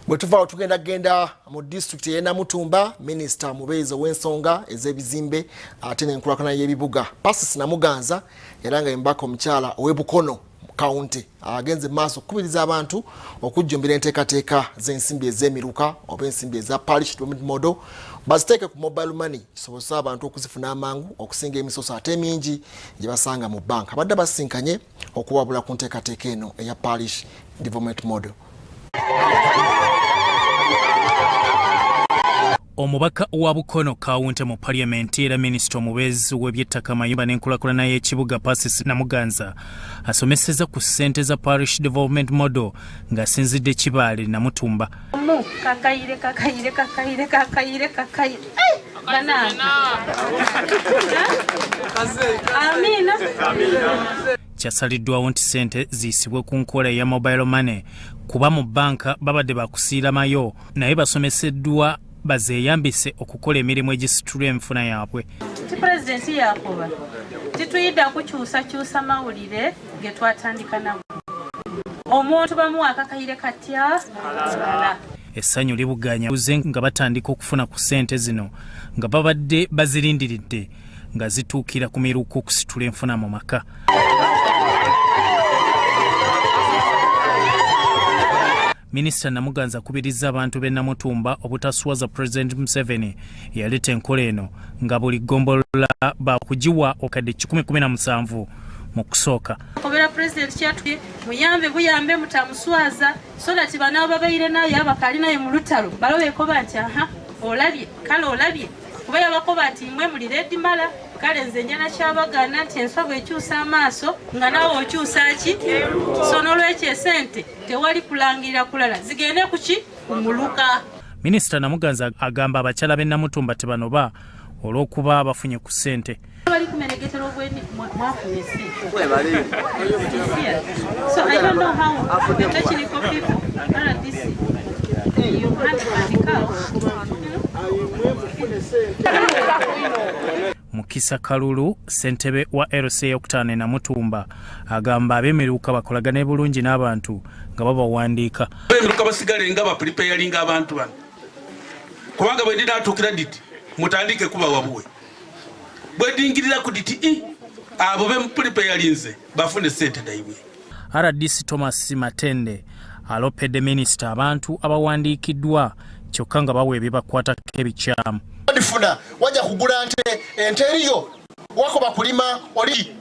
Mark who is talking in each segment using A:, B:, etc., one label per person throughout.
A: Bwetuva tugenda mu district ye Namutumba, Minister Mubeezi w'ensonga ez'ebizimbe ate n'enkulaakulana y'ebibuga Pasis Namuganza era nga mbaka omukyala ow'Ebukono county agenze maaso okubiriza abantu okujjumbira enteekateeka z'ensimbi ez'emiruka oba ensimbi eza parish model baziteeke ku mobile money kisobozesa abantu okuzifuna amangu okusinga emisoso ate mingi gye basanga mu bank. Abadde basinkanye okuwabula ku nteekateeka eno eya parish development model.
B: Omubaka wa Bukono County mu Parliament era Minister Mubeezi w'ebyettaka amayumba n'enkulaakulana y'ekibuga Pasis Namuganza asomeseza ku ssente za Parish Development Model ng'asinzidde Kibaale Namutumba.
C: Kakayire. Amina.
B: Kyasaliddwawo nti ssente ziyisibwe ku nkola ya mobile money kuba mu banka babadde bakusiiramayo naye basomeseddwa bazeeyambise okukola emirimu egisitula enfuna yaabwe.
C: Pulezidenti yakoba tituyidde kukyusa mawulire ge twatandika nago. Omuntu bamuwa akakayire katya alala.
B: Essanyu libuganya buze nga batandika okufuna ku ssente zino nga babadde bazirindiridde nga zituukira ku miruko okusitula enfuna mu maka. Minister Namuganza kubiriza abantu b'e Namutumba obutaswaza President Museveni yaleta enkola eno nga buli ggombolola bakugiwa okadde 117 mu kusooka.
C: Kobera President kyatuye muyambe mutamuswaza so that bana babayire naye abakali naye mu lutalo balobeeko banti olabye kuba yabakoba ati mwe muli ready mala kale nze njana kyabagana nti enswa bw'ekyusa amaaso nga nawe okyusa ki so n'olwekyo esente tewali kulangirira kulala zigende kuki kumuluka.
B: Minister Namuganza agamba abakyala b'e Namutumba tebanoba olw'okuba bafunye ku ssente.
C: Bali kumenegetera obweni mwafunye ssente. So I don't know how the technical people are this. You
B: Mukisa Kalulu ssentebe wa LC okutane Namutumba agamba ab'emiruka bakolagane bulungi n'abantu nga babawandiika.
D: Ab'emiruka basigale nga bapreparinga abantu bano kubanga bwe ndinaatuukira diti mutandike kuba wabuwe bwe ndingirira ku diti abo bemupreparinze bafune ssente dayibwe.
B: RDC Thomas Matende alopedde Minister abantu abawandiikiddwa kyokka nga bawa ebibakwatako ebikyamu.
A: Ndifuna wajja kugula ente eriyo wakoba kulima oli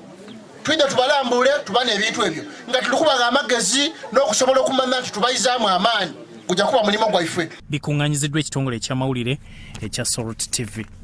A: twidde tubalambule tubane ebintu ebyo nga tulikubaga amagezi n'okusobola okumanya nti tubayizaamu amaanyi kujja kuba mulimo gwaife.
B: Bikuŋŋanyiziddwa ekitongole eky'amawulire ekya Salt TV.